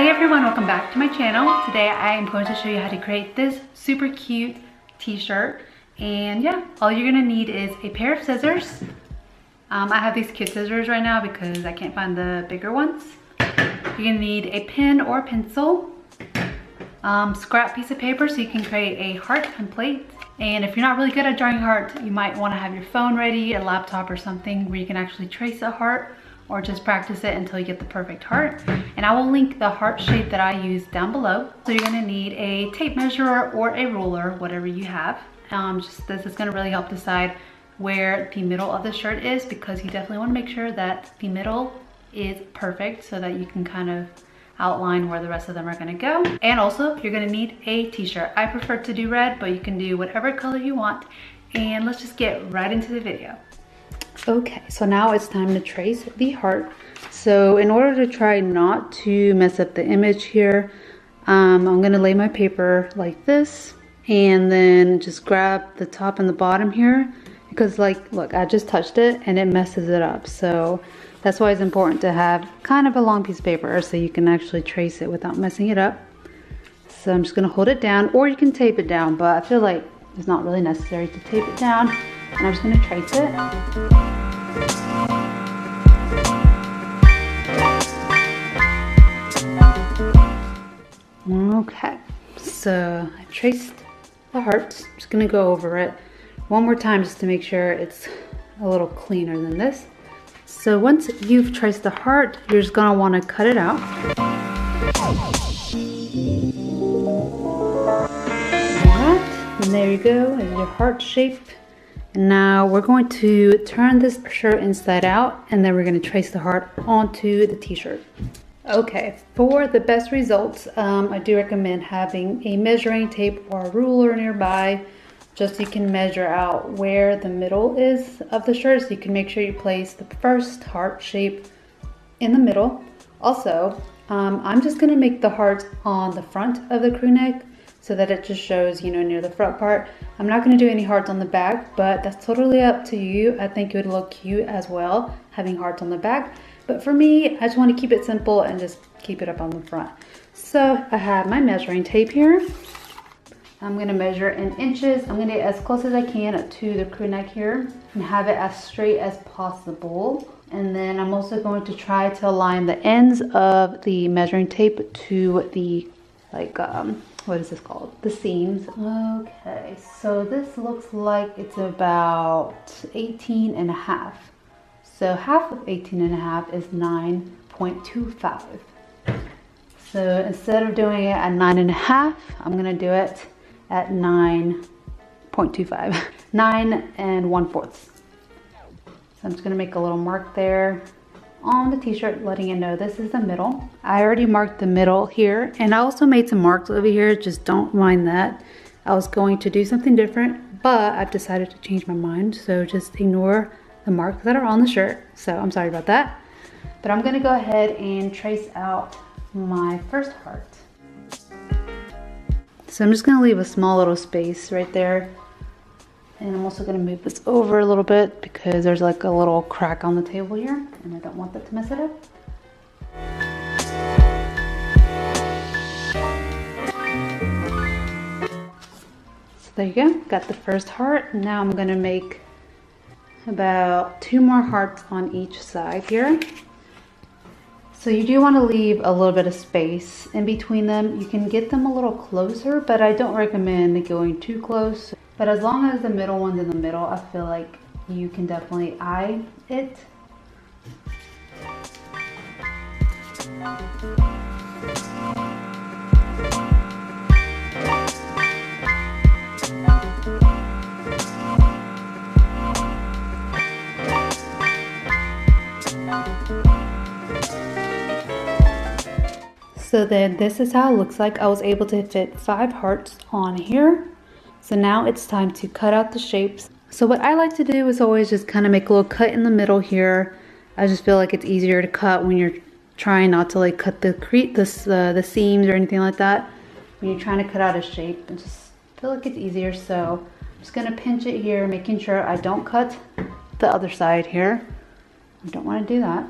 Hey everyone, welcome back to my channel. Today I am going to show you how to create this super cute t-shirt. And yeah, all you're gonna need is a pair of scissors. I have these kid scissors right now because I can't find the bigger ones. You're gonna need a pen or pencil, scrap piece of paper so you can create a heart template. And if you're not really good at drawing heart, you might want to have your phone ready, a laptop or something where you can actually trace a heart, or just practice it until you get the perfect heart. And I will link the heart shape that I use down below. So you're gonna need a tape measure or a ruler, whatever you have. This is gonna really help decide where the middle of the shirt is, because you definitely wanna make sure that the middle is perfect so that you can kind of outline where the rest of them are gonna go. And also you're gonna need a t-shirt. I prefer to do red, but you can do whatever color you want. And let's just get right into the video. Okay, so now it's time to trace the heart. So in order to try not to mess up the image here, I'm gonna lay my paper like this and then just grab the top and the bottom here, because like, look, I just touched it and it messes it up. So that's why it's important to have kind of a long piece of paper so you can actually trace it without messing it up. So I'm just gonna hold it down, or you can tape it down, but I feel like it's not really necessary to tape it down. And I'm just gonna trace it. Okay, so I traced the hearts. I'm just gonna go over it one more time just to make sure it's a little cleaner than this. So once you've traced the heart, you're just gonna wanna cut it out. Alright, and there you go, is your heart shape. And now we're going to turn this shirt inside out, and then we're gonna trace the heart onto the t-shirt. Okay, for the best results, I do recommend having a measuring tape or a ruler nearby, just so you can measure out where the middle is of the shirt, so you can make sure you place the first heart shape in the middle. Also, I'm just gonna make the heart on the front of the crew neck so that it just shows, you know, near the front part. I'm not gonna do any hearts on the back, but that's totally up to you. I think it would look cute as well, having hearts on the back. But for me, I just want to keep it simple and just keep it up on the front. So I have my measuring tape here. I'm gonna measure in inches. I'm gonna get as close as I can to the crew neck here and have it as straight as possible. And then I'm also going to try to align the ends of the measuring tape to the, like, what is this called? The seams. Okay, so this looks like it's about 18 and a half. So half of 18 and a half is 9.25. So instead of doing it at 9 and a half, I'm gonna do it at 9.25. 9 1/4. So I'm just gonna make a little mark there on the t-shirt, letting it know this is the middle. I already marked the middle here, and I also made some marks over here, just don't mind that. I was going to do something different, but I've decided to change my mind, so just ignore the marks that are on the shirt. So I'm sorry about that. But I'm gonna go ahead and trace out my first heart. So I'm just gonna leave a small little space right there. And I'm also gonna move this over a little bit because there's like a little crack on the table here, and I don't want that to mess it up. So there you go, got the first heart. Now I'm gonna make about 2 more hearts on each side here. So you do want to leave a little bit of space in between them. You can get them a little closer, but I don't recommend going too close. But as long as the middle one's in the middle, I feel like you can definitely eye it. So then this is how it looks like. I was able to fit 5 hearts on here. So now it's time to cut out the shapes. So what I like to do is always just kind of make a little cut in the middle here. I just feel like it's easier to cut when you're trying not to like cut the seams or anything like that. When you're trying to cut out a shape, I just feel like it's easier. So I'm just gonna pinch it here, making sure I don't cut the other side here. I don't want to do that.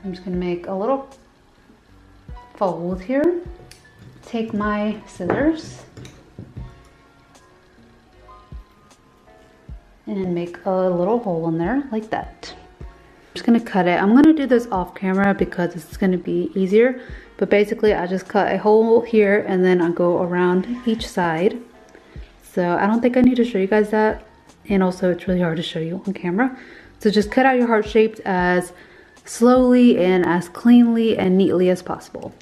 I'm just gonna make a little fold here. Take my scissors and make a little hole in there like that. I'm just gonna cut it. I'm gonna do this off camera because it's gonna be easier. But basically I just cut a hole here and then I go around each side. So I don't think I need to show you guys that. And also it's really hard to show you on camera. So just cut out your heart shapes as slowly and as cleanly and neatly as possible.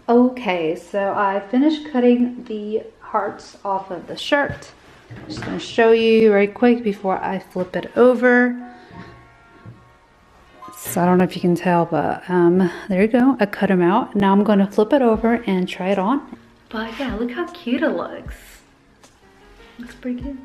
Okay, so I finished cutting the hearts off of the shirt. I'm just gonna show you right quick before I flip it over. So I don't know if you can tell, but there you go. I cut them out. Now I'm gonna flip it over and try it on. But yeah, look how cute it looks. Looks pretty good.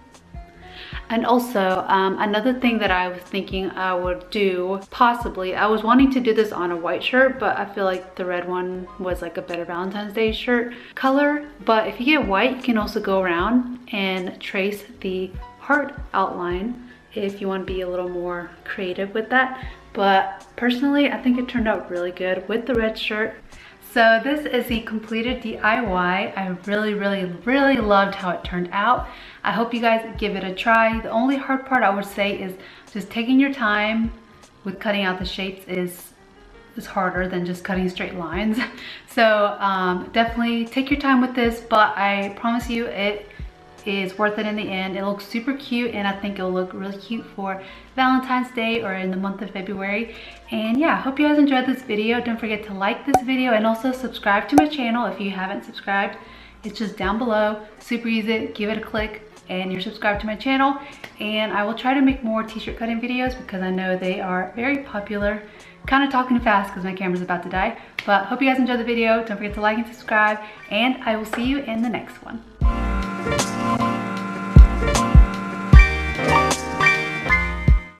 And also, another thing that I was thinking I would do, possibly, I was wanting to do this on a white shirt, but I feel like the red one was like a better Valentine's Day shirt color. But if you get white, you can also go around and trace the heart outline if you want to be a little more creative with that. But personally, I think it turned out really good with the red shirt. So this is the completed DIY. I really loved how it turned out. I hope you guys give it a try. The only hard part I would say is just taking your time with cutting out the shapes is harder than just cutting straight lines. So definitely take your time with this, but I promise you it is worth it in the end. It looks super cute and I think it'll look really cute for Valentine's Day or in the month of February. And yeah, I hope you guys enjoyed this video. Don't forget to like this video and also subscribe to my channel if you haven't subscribed. It's just down below, super easy. Give it a click and you're subscribed to my channel. And I will try to make more t-shirt cutting videos because I know they are very popular. Kind of talking fast because my camera's about to die. But hope you guys enjoyed the video. Don't forget to like and subscribe and I will see you in the next one.